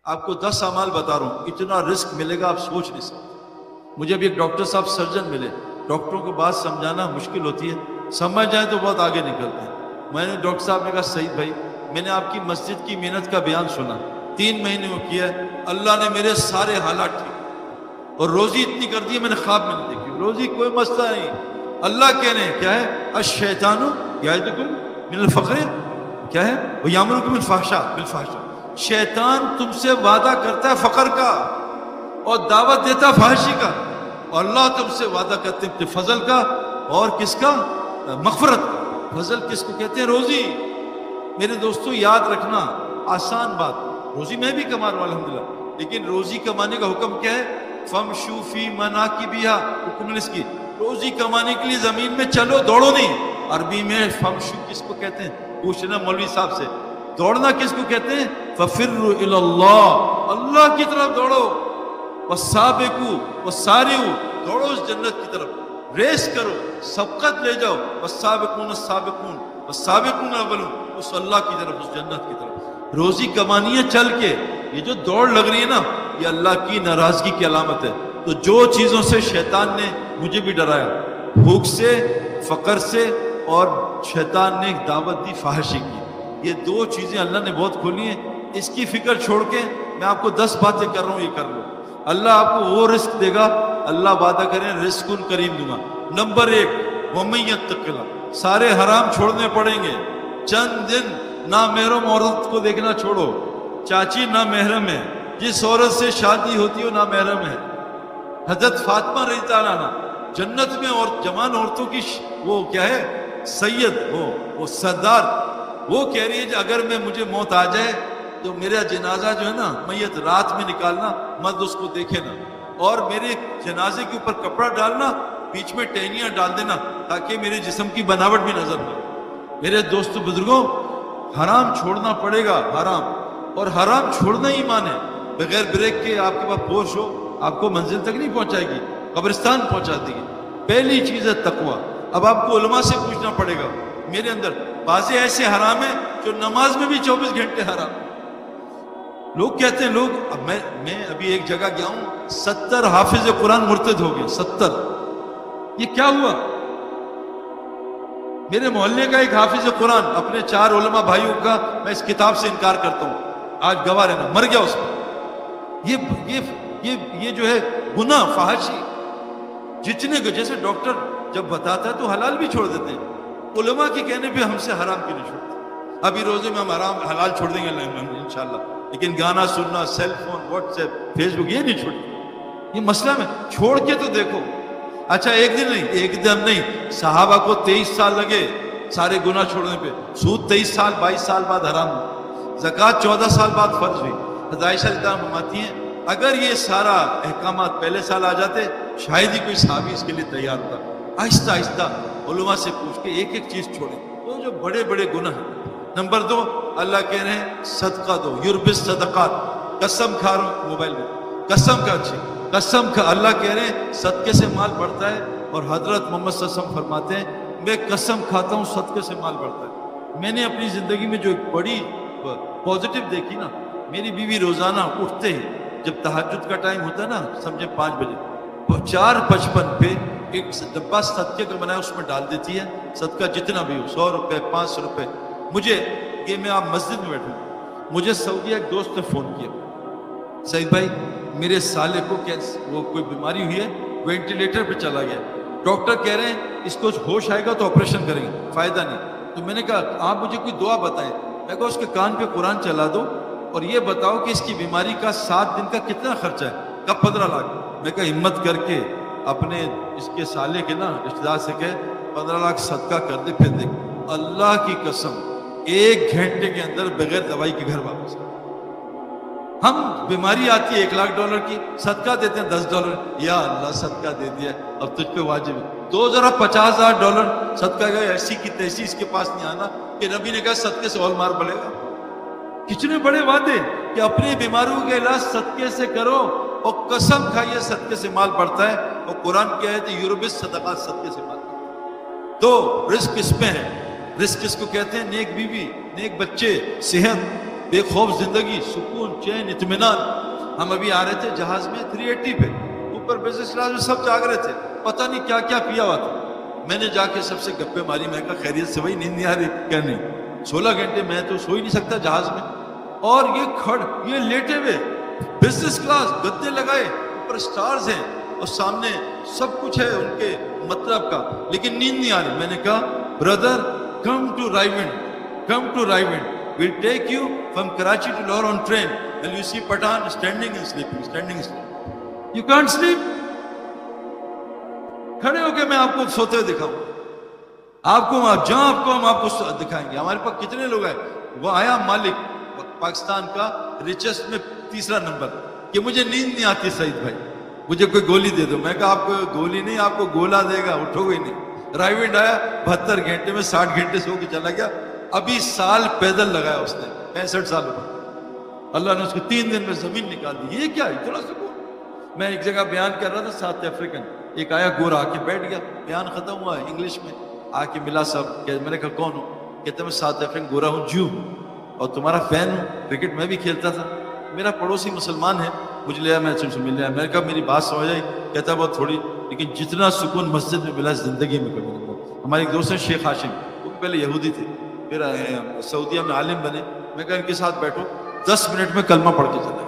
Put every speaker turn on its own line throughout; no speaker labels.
آپ کو 10 اعمال بتا رہا ہوں، اتنا رزق ملے گا آپ سوچ نہیں سکتے۔ مجھے ابھی ایک ڈاکٹر صاحب سرجن ملے، ڈاکٹروں کو بات سمجھانا مشکل ہوتی ہے، سمجھ جائیں تو بہت آگے نکلتے ہیں۔ میں نے ڈاکٹر صاحب نے کہا سعید بھائی میں نے آپ کی مسجد کی محنت کا بیان سنا، 3 مہینے میں کیا ہے، اللہ نے میرے سارے حالات ٹھیک اور روزی اتنی کر دی ہے میں نے خواب میں نہیں دیکھی، روزی کوئی مسئلہ نہیں۔ اللہ کہنے کیا ہے، الشیطان یعدکم من الفقر، کیا ہے، ویامرکم بالفحشاء، شیطان تم سے وعدہ کرتا ہے فقر کا اور دعوت دیتا فحشی کا، اور اللہ تم سے وعدہ کرتے ہیں فضل کا اور کس کا، مغفرت کا۔ فضل کس کو کہتے ہیں، روزی۔ میرے دوستو یاد رکھنا، آسان بات، روزی میں بھی کما رہا ہوں الحمدللہ، لیکن روزی کمانے کا حکم کیا ہے، فَامْشُوا فِي مَنَاكِبِهَا، حکم اس کی، روزی کمانے کے لیے زمین میں چلو، دوڑو نہیں۔ عربی میں فمشو کس کو کہتے ہیں، پوچھنا مولوی صاحب سے، دوڑنا کس کو کہتے ہیں، فَفِرُّوا إِلَى اللَّهِ، اللہ کی طرف دوڑو، وَالسَّابِقُوا وَالسَّارِعُوا، دوڑو اس جنت کی طرف، ریس کرو، سبقت لے جاؤ، وَالسَّابِقُونَ السَّابِقُونَ وَالسَّابِقُونَ الْأَوَّلُونَ، اس اللہ کی طرف، اس جنت کی طرف۔ روزی کمانی ہے چل کے، یہ جو دوڑ لگ رہی ہے نا یہ اللہ کی ناراضگی کی علامت ہے۔ تو جو چیزوں سے شیطان نے مجھے بھی ڈرایا، بھوک سے، فقر سے، اور شیطان نے ایک دعوت دی فحاشی کی، یہ 2 چیزیں اللہ نے بہت کھولی ہیں۔ اس کی فکر چھوڑ کے میں آپ کو 10 باتیں کر رہا ہوں، یہ کر لو، اللہ آپ کو وہ رزق دے گا، اللہ وعدہ کریں رزق کریم دوں گا۔ نمبر 1، وَمَن يَتَّقِ اللَّهَ، سارے حرام چھوڑنے پڑیں گے، چند دن نامحرم عورت کو دیکھنا چھوڑو، چاچی نامحرم ہے، جس عورت سے شادی ہوتی ہے وہ نامحرم ہے۔ حضرت فاطمہ رضی اللہ عنہ جنت میں اور جوان عورتوں کی وہ کیا ہے، سید، وہ سردار، وہ کہہ رہی ہے کہ اگر مجھے موت آ جائے تو میرا جنازہ جو ہے نا، میت رات میں نکالنا، مرد اس کو دیکھے نا، اور میرے جنازے کے اوپر کپڑا ڈالنا، بیچ میں ٹہنیاں ڈال دینا تاکہ میرے جسم کی بناوٹ بھی نظر نہ آئے۔ میرے دوستو بزرگوں، حرام چھوڑنا پڑے گا، حرام، اور حرام چھوڑنا ہی ایمان ہے۔ بغیر بریک کے آپ کے پاس پورش ہو، آپ کو منزل تک نہیں پہنچائے گی، قبرستان پہنچا دے گی۔ پہلی چیز ہے تقوی۔ اب آپ کو علماء سے پوچھنا پڑے گا، میرے اندر بعض ایسے حرام ہیں جو نماز میں بھی 24 گھنٹے حرام۔ لوگ کہتے ہیں، اب میں ابھی ایک جگہ گیا ہوں، 70 حافظ قرآن مرتد ہو گئے، 70۔ یہ کیا ہوا؟ میرے محلے کا ایک حافظ قرآن اپنے 4 علماء بھائیوں کا میں اس کتاب سے انکار کرتا ہوں، آج گواہ رہنا، مر گیا اس میں۔ یہ جو ہے گناہ فحاشی، جتنے کو جیسے ڈاکٹر جب بتاتا ہے تو حلال بھی چھوڑ دیتے ہیں، علماء کے کہنے پہ ہم سے حرام کیوں نہیں چھوڑتے؟ ابھی روزے میں ہم حلال چھوڑ دیں گے انشاءاللہ، لیکن گانا سننا، cell phone, WhatsApp, Facebook یہ نہیں چھوڑتے۔ یہ مسئلہ میں چھوڑ کے تو دیکھو۔ اچھا ایک دن نہیں، صحابہ کو 23 سال لگے سارے گناہ چھوڑنے پہ، سود 23 سال 22 سال بعد حرام ہوا، زکوٰۃ 14 سال بعد فرض ہوئی۔ حضرت عائشہ رضی اللہ عنہا فرماتی ہیں اگر یہ سارا احکامات پہلے سال آ جاتے شاید ہی کوئی صحابی اس کے لیے تیار ہوتا۔ آہستہ آہستہ علماء سے پوچھ کے ایک چیز چھوڑیں، تو جو بڑے بڑے گناہ ہیں۔ نمبر 2، اللہ کہہ رہے ہیں صدقہ دو، یربی الصدقات، قسم کھا رہا ہوں موبائل میں، قسم کا اچھی قسم کا، اللہ کہہ رہے ہیں صدقے سے مال بڑھتا ہے، اور حضرت محمد صلی اللہ علیہ وسلم فرماتے ہیں میں قسم کھاتا ہوں صدقے سے مال بڑھتا ہے۔ میں نے اپنی زندگی میں جو ایک بڑی پازیٹیو دیکھی نا، میری بیوی روزانہ اٹھتے ہی جب تہجد کا ٹائم ہوتا ہے نا، سمجھے 5 بجے، 4:55 پہ ایک ڈبہ صدقے کا بنایا اس میں ڈال دیتی ہے، صدقہ جتنا بھی ہو، 100 روپے 500 روپے۔ مجھے یہ میں آپ مسجد میں بیٹھوں، مجھے سعودیہ ایک دوست نے فون کیا، سعید بھائی میرے سالے کو وہ کوئی بیماری ہوئی ہے، وینٹیلیٹر پہ چلا گیا، ڈاکٹر کہہ رہے ہیں اس کو ہوش آئے گا تو آپریشن کریں گے، فائدہ نہیں۔ تو میں نے کہا آپ مجھے کوئی دعا بتائیں، میں کہا اس کے کان پہ قرآن چلا دو اور یہ بتاؤ کہ اس کی بیماری کا 7 دن کا کتنا خرچہ ہے؟ کب 15 لاکھ۔ میں کہا ہمت کر کے اپنے اس کے سالے کے نا رشتہ دار سے کہے 15 لاکھ صدقہ کر دے، پھر دیکھ اللہ کی قسم 1 گھنٹے کے اندر بغیر دوائی کے گھر واپس۔ ہم بیماری آتی ہے $1,00,000 کی، صدقہ دیتے ہیں $10، یا اللہ صدقہ دے دیا اب تجھ پہ واجب ہے، تو ذرا $50,000 صدقہ گئے، ایسی کی تیسی اس کے پاس نہیں آنا کہ نبی نے کہا صدقے سے اور مار پڑے گا۔ کتنے بڑے وعدے کہ اپنی بیماریوں کا علاج صدقے سے کرو، اور قسم کھائیے صدقے سے مال بڑھتا ہے، اور قرآن کیا ہے کہ یربی الصدقات، صدقے سے مال بڑھتا ہے۔ تو رزق اس میں ہے، رزق اس کو کہتے ہیں نیک بیوی، نیک بچے، صحت، بے خوف زندگی، سکون، چین، اطمینان. ہم ابھی آ رہے تھے جہاز میں 380 پہ، اوپر بزنس کلاس میں سب جاگ رہے تھے، پتہ نہیں کیا کیا پیا ہوا تھا. میں نے جا کے سب سے گپے ماری، میں کہا خیریت سے بھائی نیند نہیں آ رہی؟ کیا نہیں، 16 گھنٹے میں تو سو ہی نہیں سکتا جہاز میں. اور یہ لیٹے ہوئے بزنس کلاس، گدے لگائے، اوپر سٹارز ہیں اور سامنے سب کچھ ہے ان کے مطلب کا، لیکن نیند نہیں آ رہی. میں نے کہا brother come to Raiwind we'll take you from Karachi to Lahore on train and you see Pathan standing and sleeping. You can't sleep. کھڑے ہو کے میں آپ کو سوتے ہوئے دکھاؤں، آپ کو جہاں ہم آپ کو دکھائیں گے. ہمارے پاس کتنے لوگ ہیں. وہ آیا مالک پاکستان کا ریچسٹ میں 3 نمبر کہ مجھے نیند نہیں آتی سعید بھائی، مجھے کوئی گولی دے دو. میں کہا آپ کو گولی نہیں، آپ کو گولا دے گا، اٹھو گے نہیں. رائیونڈ آیا 72 گھنٹے میں 60 گھنٹے سو کے چلا گیا. ابھی سال پیدل لگایا اس نے، 65 سال ہو گئے. اللہ نے اس کو 3 دن میں زمین نکال دی. یہ کیا اتنا سکون. میں ایک جگہ بیان کر رہا تھا، ساؤتھ افریقن ایک آیا گورا آ کے بیٹھ گیا، بیان ختم ہوا انگلش میں، آ کے ملا صاحب. میں نے کہا کون ہو؟ کہتے میں ساؤتھ افریقن گورا ہوں، جیو اور تمہارا فین ہوں، کرکٹ میں بھی کھیلتا تھا. میرا پڑوسی مسلمان ہے، مجھے لیا میں مل لیا. میں نے کہا میری بات سمجھ آئی؟ کہتا بہت تھوڑی، لیکن جتنا سکون مسجد میں ملا زندگی میں کبھی نہیں ملا. ہمارے ایک دوست ہیں شیخ ہاشم، وہ پہلے یہودی تھے، پھر سعودیہ میں عالم بنے. میں کہا ان کے ساتھ بیٹھو، 10 منٹ میں کلمہ پڑھ کے چلا گیا.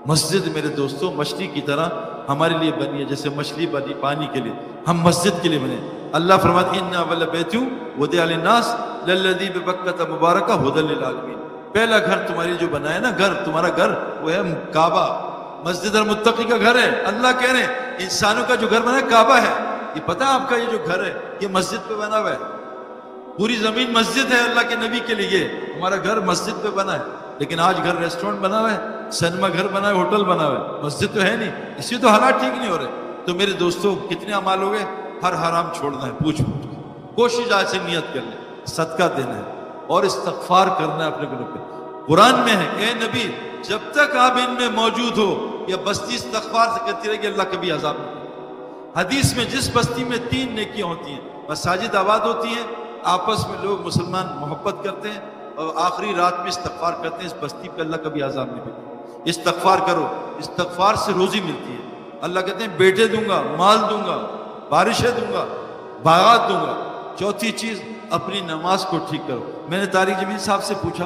مسجد میرے دوستوں مچھلی کی طرح ہمارے لیے بنی ہے، جیسے مچھلی بنی پانی کے لیے، ہم مسجد کے لیے بنے. اللہ فرماتے ہیں ان اول بیت وضع للناس للذی ببکۃ مبارکہ ھدی للعالمین. پہلا گھر تمہاری جو بنا ہے نا، گھر تمہارا گھر وہ ہے کعبہ، مسجد المتقی کا گھر ہے. اللہ کہہ رہے ہیں انسانوں کا جو گھر بنا ہے کعبہ ہے. یہ پتہ ہے آپ کا یہ جو گھر ہے یہ مسجد پہ بنا ہوا ہے. پوری زمین مسجد ہے اللہ کے نبی کے لیے. ہمارا گھر مسجد پہ بنا ہے، لیکن آج گھر ریسٹورنٹ بنا ہوا ہے، سینما گھر بنا ہے، ہوٹل بنا ہوا ہے، مسجد تو ہے نہیں. اسی تو حالات ٹھیک نہیں ہو رہے. تو میرے دوستوں کتنے اعمال ہو گئے. ہر حرام چھوڑنا ہے، پوچھ کوشش آج سے نیت کر لیں، صدقہ دینا ہے اور استغفار کرنا ہے اپنے گناہوں پہ. قرآن میں ہے اے نبی جب تک آپ ان میں موجود ہو یا بستی استغفار سے کرتی رہے گی اللہ کبھی عذاب نہیں. حدیث میں جس بستی میں 3 نیکیاں ہوتی ہیں، مساجد آباد ہوتی ہیں، آپس میں لوگ مسلمان محبت کرتے ہیں اور آخری رات میں استغفار کرتے ہیں، اس بستی پہ اللہ کبھی عذاب نہیں بھیجتا. استغفار کرو، استغفار سے روزی ملتی ہے. اللہ کہتے ہیں بیٹے دوں گا، مال دوں گا، بارشیں دوں گا، باغات دوں گا. چوتھی چیز اپنی نماز کو ٹھیک کرو. میں نے طارق جمیل صاحب سے پوچھا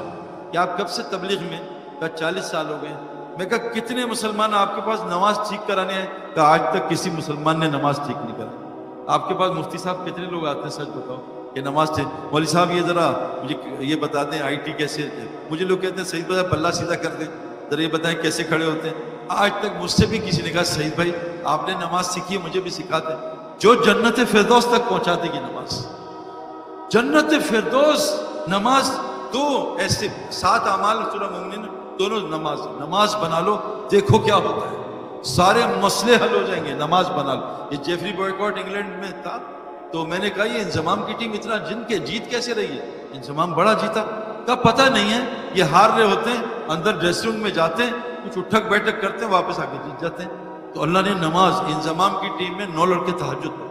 کہ آپ کب سے تبلیغ میں؟ کہا 40 سال ہو گئے. میں کہا کتنے مسلمان آپ کے پاس نماز ٹھیک کرانے ہیں؟ کہا آج تک کسی مسلمان نے نماز ٹھیک نہیں کرا. آپ کے پاس مفتی صاحب کتنے لوگ آتے ہیں سچ بتاؤ کہ نماز ٹھیک؟ مولوی صاحب یہ ذرا مجھے یہ بتا دیں آئی ٹی کیسے ہے. مجھے لوگ کہتے ہیں سعید بھائی پلہ سیدھا کر دیں، ذرا یہ بتائیں کیسے کھڑے ہوتے ہیں. آج تک مجھ سے بھی کسی نے کہا سعید بھائی آپ نے نماز سیکھی ہے مجھے بھی سکھا دیں. جو جنت فردوس تک پہنچا دے گی نماز. جنت فردوس نماز. 2 ایسے 7 اعمال سورہ مومنین دونوں نماز بنا لو، دیکھو کیا ہوتا ہے، سارے مسئلے حل ہو جائیں گے. نماز بنا لو. یہ جیفری بوائکاٹ انگلینڈ میں تھا تو میں نے کہا یہ انضمام کی ٹیم اتنا جن کے جیت کیسے رہی ہے؟ انضمام بڑا جیتا. کا پتہ نہیں ہے یہ ہار رہے ہوتے ہیں، اندر ڈریسنگ روم میں جاتے ہیں، کچھ اٹھک بیٹھک کرتے ہیں، واپس آ کے جیت جاتے ہیں. تو اللہ نے نماز انضمام کی ٹیم میں 9 لڑکے تہجد پڑھے.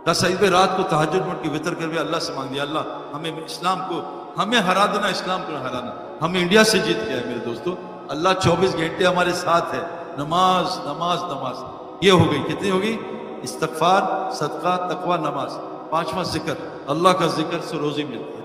کہا سعید بھائی رات کو تہجد پڑھ کے وطر کر کے اللہ سے مانگ دیا اللہ ہمیں اسلام کو ہمیں ہرا دینا، اسلام کو ہرانا. ہم انڈیا سے جیت گئے میرے دوستوں. اللہ 24 گھنٹے ہمارے ساتھ ہے. نماز نماز نماز یہ ہو گئی. کتنی ہو گئی؟ استغفار، صدقہ، تقوی، نماز. 5واں ذکر، اللہ کا ذکر سے روزی ملتی ہے.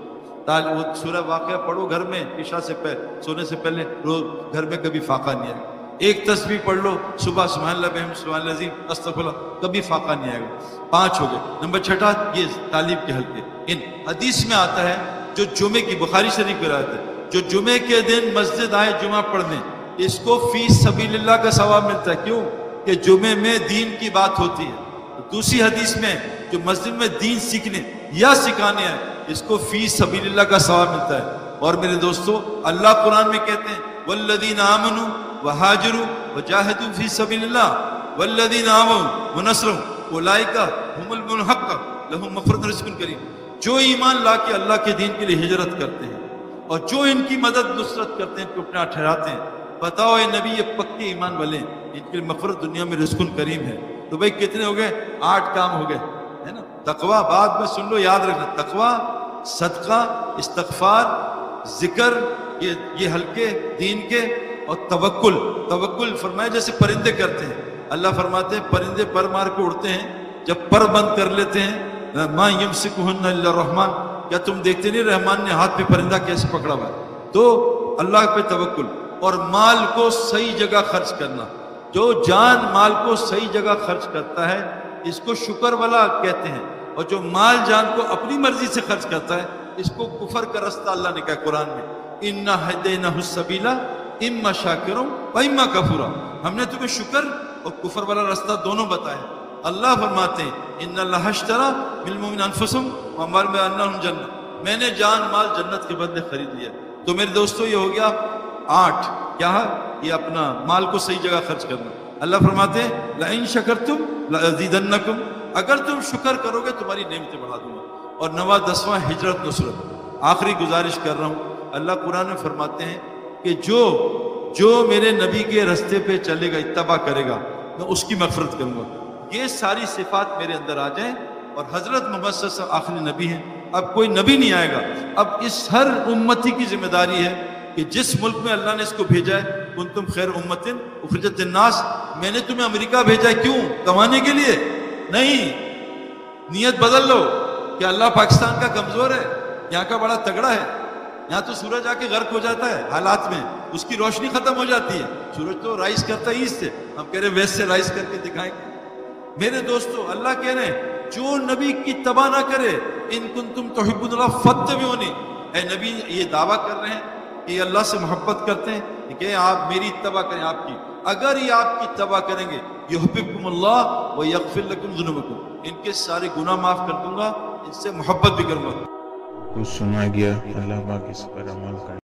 وہ سورہ واقعہ پڑھو گھر میں عشاء سے پہلے، سونے سے پہلے، روز گھر میں کبھی فاقہ نہیں آئے گا. ایک تسبیح پڑھ لو صبح سبحان اللہ بحمدہ سبحان اللہ العظیم استغفر اللہ، کبھی فاقہ نہیں آئے گا. 5 ہو گئے. نمبر 6 یہ تعلیم کے حلقے. ان حدیث میں آتا ہے جو جمعے کی بخاری شریف میں روایت ہے، جو جمعے کے دن مسجد آئے جمعہ پڑھنے اس کو فی سبیل اللہ کا ثواب ملتا ہے. کیوں؟ کہ جمعے میں دین کی بات ہوتی ہے. دوسری حدیث میں جو مسجد میں دین سیکھنے یا سکھانے آئے اس کو فی سبیل اللہ کا ثواب ملتا ہے. اور میرے دوستو اللہ قرآن میں کہتے ہیں والذین آمنوا وہاجروا وجاہدوا فی سبیل اللہ والذین آووا ونصروا اولئک هم المنحق لهم مغفرۃ ورزق کریم. جو ایمان لا کے اللہ کے دین کے لیے ہجرت کرتے ہیں اور جو ان کی مدد نصرت کرتے ہیں، اپنا ٹھہراتے ہیں، بتاؤ اے نبی یہ پکے ایمان والے ان کے لیے مغفرت دنیا میں رزق کریم ہے. تو بھائی کتنے ہو گئے؟ 8 کام ہو گئے ہے نا. تقوی بعد میں سن لو، یاد رکھنا، تقوی، صدقہ، استغفار، ذکر، یہ ہلکے دین کے، اور توکل، توکل فرمایا جیسے پرندے کرتے ہیں، اللہ فرماتے ہیں پرندے پر مار کے اڑتے ہیں، جب پر بند کر لیتے ہیں ما یمسکہن الا الرحمن، کیا تم دیکھتے نہیں رحمان نے ہاتھ پہ پرندہ کیسے پکڑا ہوا ہے؟ تو اللہ پہ توکل، اور مال کو صحیح جگہ خرچ کرنا، جو جان مال کو صحیح جگہ خرچ کرتا ہے اس کو شکر والا کہتے ہیں، اور جو مال جان کو اپنی مرضی سے خرچ کرتا ہے اس کو کفر کا رستہ اللہ نے کہا قرآن میں، اِنَّا هَدَيْنَاهُ السَّبِيلَ اِمَّا شَاكِرٌ وَإِمَّا كَفُورًا، ہم نے تمہیں شکر اور کفر والا رستہ دونوں بتایا۔ اللہ فرماتے ہیں اِنَّ اللَّهَ اشْتَرَىٰ بِالْمُؤْمِنِينَ أَنفُسَهُمْ وَأَمْوَالَهُمْ بِأَنَّ لَهُمُ الْجَنَّةُ، میں نے جان مال جنت کے بدلے خرید لیا۔ تو میرے دوستو یہ ہو گیا 8، کیا ہے یہ اپنا مال کو صحیح جگہ خرچ کرنا۔ اللہ فرماتے ہیں لَإِن شَكَرْتُمْ لَأَزِيدَنَّكُمْ، اگر تم شکر کرو گے تمہاری نعمتیں بڑھا دوں گا۔ اور 9واں 10واں ہجرت نصرت، آخری گزارش کر رہا ہوں، اللہ قرآن میں فرماتے ہیں کہ جو میرے نبی کے رستے پہ چلے گا، اتباع کرے گا، میں اس کی مغفرت کروں گا۔ یہ ساری صفات میرے اندر آ جائیں، اور حضرت محمد صلی اللہ علیہ وسلم آخری نبی ہیں، اب کوئی نبی نہیں آئے گا۔ اب اس ہر امتی کی ذمہ داری ہے کہ جس ملک میں اللہ نے اس کو بھیجا ہے، کنتم خیر امۃ اخرجت للناس، میں نے تمہیں امریکہ بھیجا ہے، کیوں؟ کمانے کے لیے نہیں، نیت بدل لو کہ اللہ پاکستان کا کمزور ہے، یہاں کا بڑا تگڑا ہے، یہاں تو سورج آ کے غرق ہو جاتا ہے حالات میں، اس کی روشنی ختم ہو جاتی ہے، سورج تو رائز کرتا ہے ایسٹ سے، ہم کہہ رہے ہیں ویسٹ سے رائز کر کے دکھائیں گے۔ میرے دوستو اللہ کہہ رہے ہیں جو نبی کی اتباع نہ کرے، ان کنتم تحبون اللہ فاتبعونی، اے نبی یہ دعویٰ کر رہے ہیں کہ یہ اللہ سے محبت کرتے ہیں کہ آپ میری اتباع کریں، آپ کی، اگر یہ آپ کی اتباع کریں گے یحببکم اللہ ویغفر لکم ذنوبکم، ان کے سارے گناہ معاف کر دوں گا، ان سے محبت بھی کروں گا۔
کچھ سنا گیا، اللہ پاک اس پر عمل کرے۔